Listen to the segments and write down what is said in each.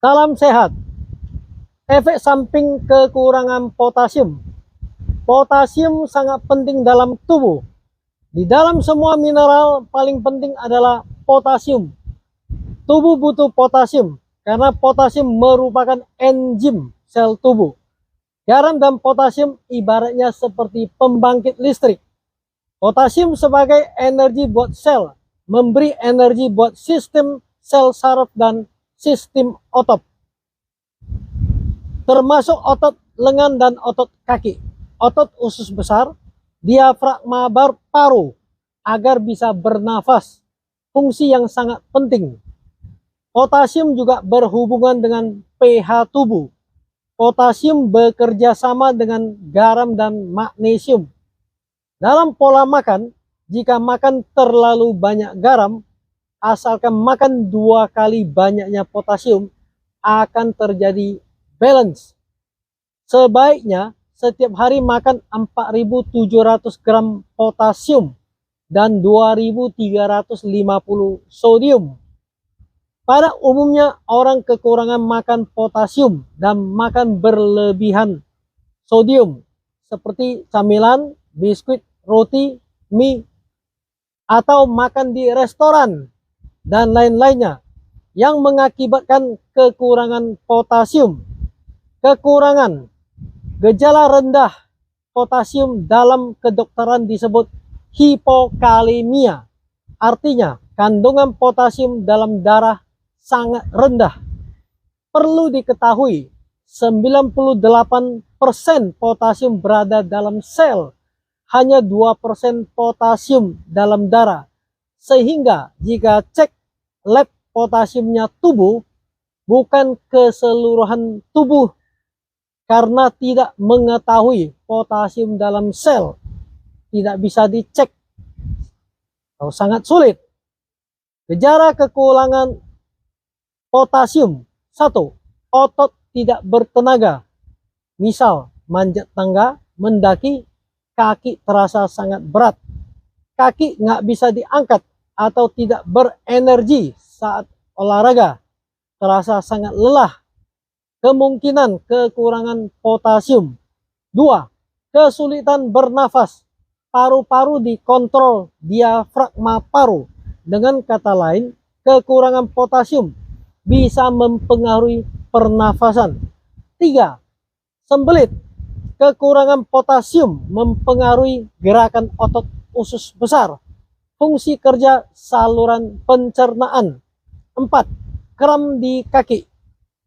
Salam sehat. Efek samping kekurangan potasium. Potasium sangat penting dalam tubuh. Di dalam semua mineral paling penting adalah potasium. Tubuh butuh potasium karena potasium merupakan enzim sel tubuh. Garam dan potasium ibaratnya seperti pembangkit listrik. Potasium sebagai energi buat sel, memberi energi buat sistem sel saraf dan sistem otot, termasuk otot lengan dan otot kaki, otot usus besar, diafragma paru, agar bisa bernafas, fungsi yang sangat penting. Potasium juga berhubungan dengan pH tubuh. Potasium bekerja sama dengan garam dan magnesium. Dalam pola makan, jika makan terlalu banyak garam, asalkan makan 2 kali banyaknya potasium, akan terjadi balance. Sebaiknya setiap hari makan 4.700 gram potasium dan 2.350 sodium. Pada umumnya orang kekurangan makan potasium dan makan berlebihan sodium seperti camilan, biskuit, roti, mie, atau makan di restoran dan lain-lainnya yang mengakibatkan kekurangan potasium. Kekurangan gejala rendah potasium dalam kedokteran disebut hipokalemia. Artinya kandungan potasium dalam darah sangat rendah. Perlu diketahui 98% potasium berada dalam sel, hanya 2% potasium dalam darah. Sehingga jika cek lab potasiumnya tubuh, bukan keseluruhan tubuh, karena tidak mengetahui potasium dalam sel, tidak bisa dicek atau sangat sulit. Gejala kekurangan potasium: 1. Otot tidak bertenaga, misal manjat tangga, mendaki, kaki terasa sangat berat, kaki nggak bisa diangkat atau tidak berenergi saat olahraga, terasa sangat lelah. Kemungkinan kekurangan potasium. 2. Kesulitan bernafas, paru-paru dikontrol diafragma paru. Dengan kata lain, kekurangan potasium bisa mempengaruhi pernafasan. 3. Sembelit. Kekurangan potasium mempengaruhi gerakan otot usus besar, fungsi kerja saluran pencernaan. 4. Kram di kaki,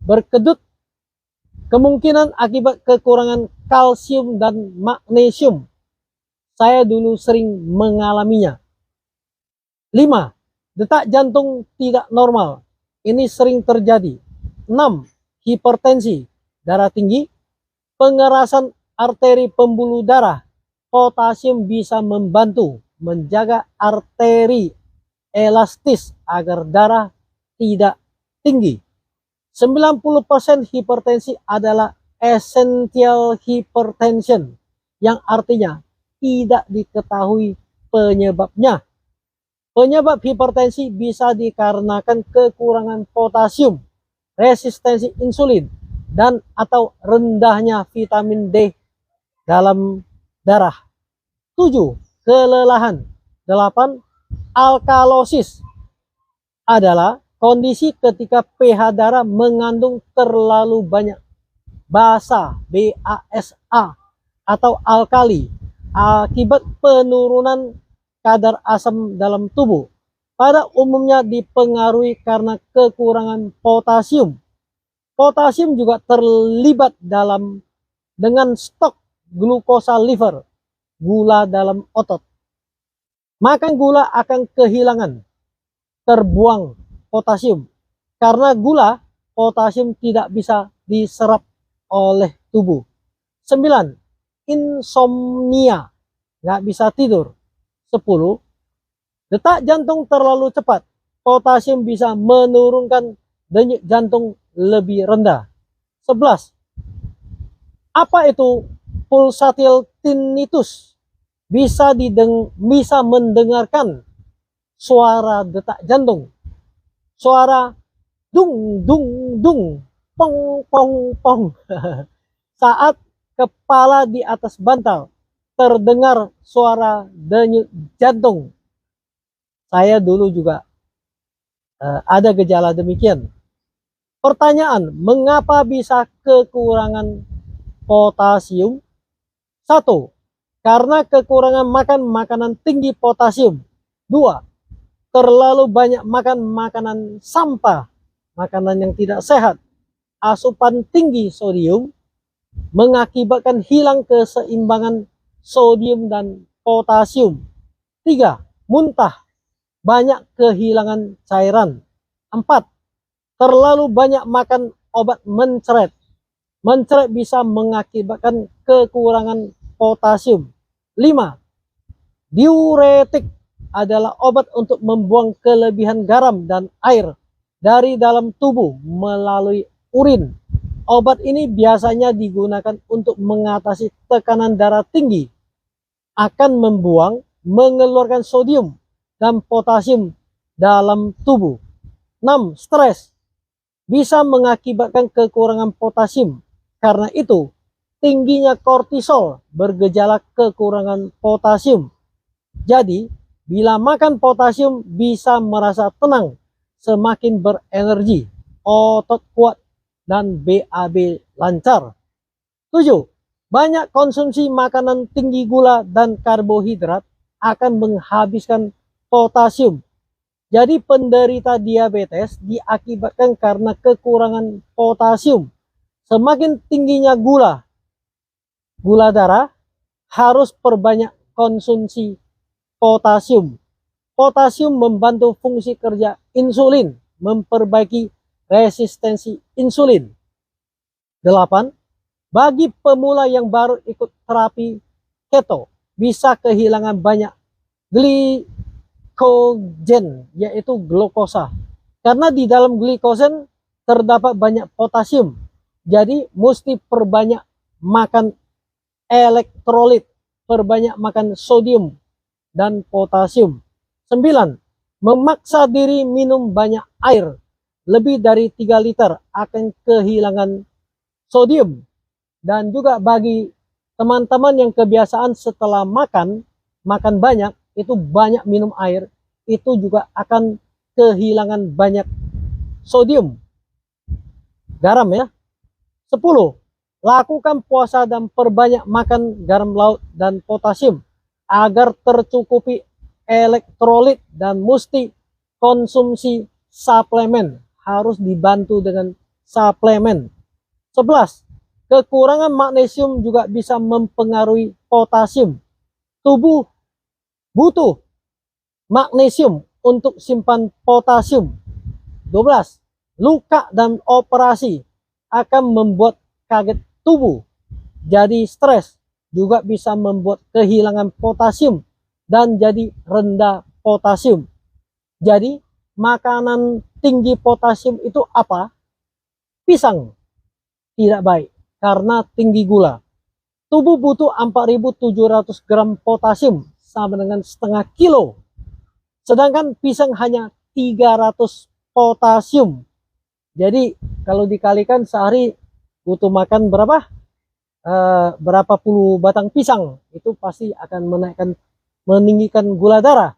berkedut, kemungkinan akibat kekurangan kalsium dan magnesium. Saya dulu sering mengalaminya. 5. Detak jantung tidak normal. Ini sering terjadi. 6. Hipertensi, darah tinggi, pengerasan arteri pembuluh darah. Potasium bisa membantu menjaga arteri elastis agar darah tidak tinggi. 90% hipertensi adalah essential hypertension, yang artinya tidak diketahui penyebabnya. Penyebab hipertensi bisa dikarenakan kekurangan potasium, resistensi insulin, dan atau rendahnya vitamin D dalam darah. 7. Kelelahan. 8. Alkalosis adalah kondisi ketika pH darah mengandung terlalu banyak basa, BASA, atau alkali akibat penurunan kadar asam dalam tubuh. Pada umumnya dipengaruhi karena kekurangan potasium. Potasium juga terlibat dengan stok glukosa liver, gula dalam otot. Makan gula akan kehilangan, terbuang potasium. Karena gula, potasium tidak bisa diserap oleh tubuh. 9. Insomnia, nggak bisa tidur. 10. Detak jantung terlalu cepat, potasium bisa menurunkan denyut jantung lebih rendah. 11. Apa itu pulsatil tinnitus? Bisa mendengarkan suara detak jantung. Suara dung dung dung, pong pong pong. Saat kepala di atas bantal terdengar suara denyut jantung. Saya dulu juga ada gejala demikian. Pertanyaan, mengapa bisa kekurangan potasium? 1. Karena kekurangan makan makanan tinggi potasium. 2. Terlalu banyak makan makanan sampah, makanan yang tidak sehat. Asupan tinggi sodium mengakibatkan hilang keseimbangan sodium dan potasium. 3. Muntah, banyak kehilangan cairan. 4. Terlalu banyak makan obat mencret. Mencret bisa mengakibatkan kekurangan potasium. 5. Diuretik adalah obat untuk membuang kelebihan garam dan air dari dalam tubuh melalui urin. Obat ini biasanya digunakan untuk mengatasi tekanan darah tinggi, akan mengeluarkan sodium dan potasium dalam tubuh. 6. Stres bisa mengakibatkan kekurangan potasium. Karena itu, tingginya kortisol bergejala kekurangan potasium. Jadi, bila makan potasium bisa merasa tenang, semakin berenergi, otot kuat, dan BAB lancar. 7. Banyak konsumsi makanan tinggi gula dan karbohidrat akan menghabiskan potasium. Jadi penderita diabetes diakibatkan karena kekurangan potasium. Semakin tingginya gula darah, harus perbanyak konsumsi potasium. Potasium membantu fungsi kerja insulin, memperbaiki resistensi insulin. 8. Bagi pemula yang baru ikut terapi keto, bisa kehilangan banyak glikogen, yaitu glukosa. Karena di dalam glikogen terdapat banyak potasium. Jadi mesti perbanyak makan elektrolit, perbanyak makan sodium dan potasium. 9. Memaksa diri minum banyak air, lebih dari 3 liter akan kehilangan sodium. Dan juga bagi teman-teman yang kebiasaan setelah makan banyak, itu banyak minum air, itu juga akan kehilangan banyak sodium, garam ya. 10. Lakukan puasa dan perbanyak makan garam laut dan potasium agar tercukupi elektrolit, dan mesti konsumsi suplemen, harus dibantu dengan suplemen. 11. Kekurangan magnesium juga bisa mempengaruhi potasium. Tubuh butuh magnesium untuk simpan potasium. 12. Luka dan operasi akan membuat kaget tubuh. Jadi stres juga bisa membuat kehilangan potasium dan jadi rendah potasium. Jadi makanan tinggi potasium itu apa? Pisang tidak baik karena tinggi gula. Tubuh butuh 4.700 gram potasium, sama dengan setengah kilo. Sedangkan pisang hanya 300 potasium. Jadi kalau dikalikan sehari butuh makan berapa? Berapa puluh batang pisang. Itu pasti akan meninggikan gula darah.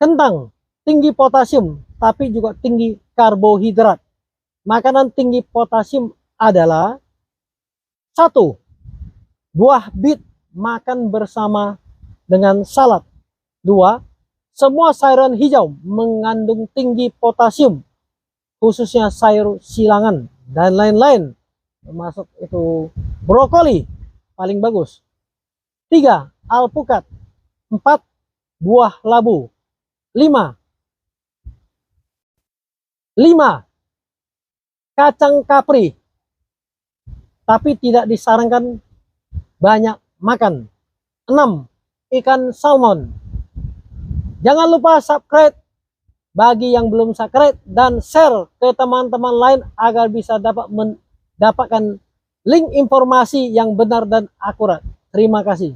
Kentang tinggi potasium, tapi juga tinggi karbohidrat. Makanan tinggi potasium adalah 1. Buah bit, makan bersama dengan salad. 2. Semua sayuran hijau mengandung tinggi potasium, khususnya sayur silangan dan lain-lain, termasuk itu brokoli paling bagus. 3. Alpukat. 4. Buah labu. 5. Kacang kapri, tapi tidak disarankan banyak makan. 6. Ikan salmon. Jangan lupa subscribe bagi yang belum subscribe, dan share ke teman-teman lain agar bisa dapat mendapatkan link informasi yang benar dan akurat. Terima kasih.